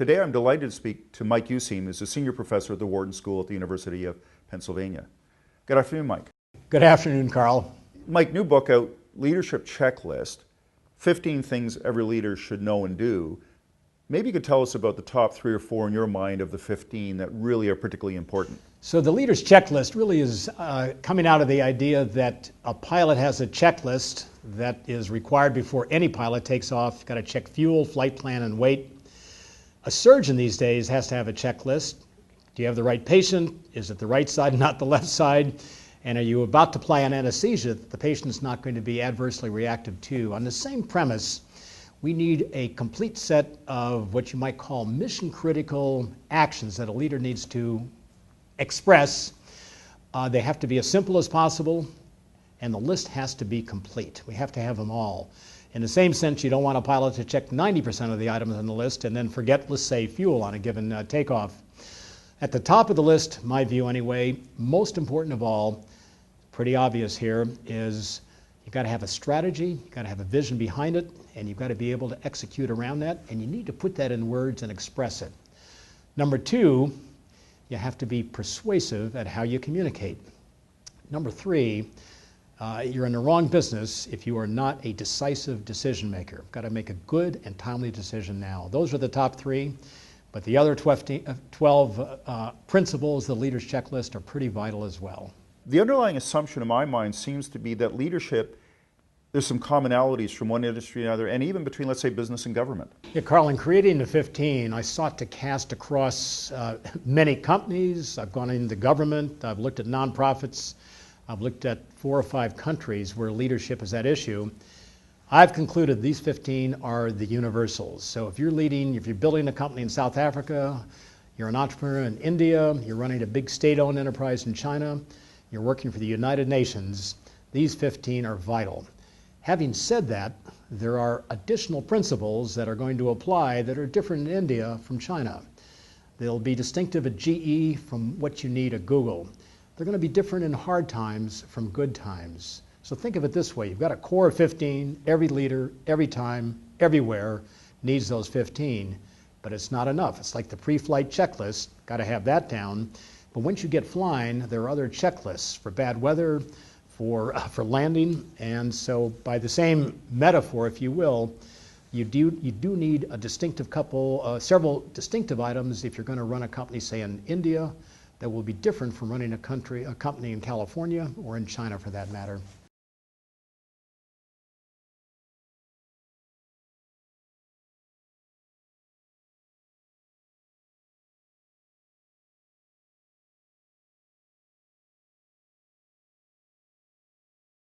Today I'm delighted to speak to Mike Useem, who's a senior professor at the Wharton School at the University of Pennsylvania. Good afternoon, Mike. Good afternoon, Karl. Mike, new book out, Leadership Checklist, 15 things every leader should know and do. Maybe you could tell us about the top 3 or 4 in your mind of the 15 that really are particularly important. So the leader's checklist really is coming out of the idea that a pilot has a checklist that is required before any pilot takes off. Got to check fuel, flight plan, and weight. A surgeon these days has to have a checklist. Do you have the right patient? Is it the right side, not the left side? And are you about to apply an anesthesia that the patient's not going to be adversely reactive to? On the same premise, we need a complete set of what you might call mission-critical actions that a leader needs to express. They have to be as simple as possible, and the list has to be complete. We have to have them all. In the same sense, you don't want a pilot to check 90% of the items on the list and then forget, let's say, fuel on a given takeoff. At the top of the list, my view anyway, most important of all, pretty obvious here, is you've got to have a strategy, you've got to have a vision behind it, and you've got to be able to execute around that, and you need to put that in words and express it. Number 2, you have to be persuasive at how you communicate. Number 3, you're in the wrong business if you are not a decisive decision maker. Got to make a good and timely decision now. Those are the top 3, but the other 12 principles, the leader's checklist, are pretty vital as well. The underlying assumption in my mind seems to be that leadership, there's some commonalities from one industry to another, and even between, let's say, business and government. Yeah, Karl, in creating the 15, I sought to cast across many companies. I've gone into government, I've looked at nonprofits, I've looked at 4 or 5 countries where leadership is at issue. I've concluded these 15 are the universals. So if you're building a company in South Africa, you're an entrepreneur in India, you're running a big state-owned enterprise in China, you're working for the United Nations, these 15 are vital. Having said that, there are additional principles that are going to apply that are different in India from China. They'll be distinctive at GE from what you need at Google. They're going to be different in hard times from good times. So think of it this way. You've got a core of 15. Every leader, every time, everywhere needs those 15. But it's not enough. It's like the pre-flight checklist. Got to have that down. But once you get flying, there are other checklists for bad weather, for landing. And so by the same metaphor, if you will, you do need a distinctive several distinctive items if you're going to run a company, say in India, that will be different from running a company in California or in China for that matter.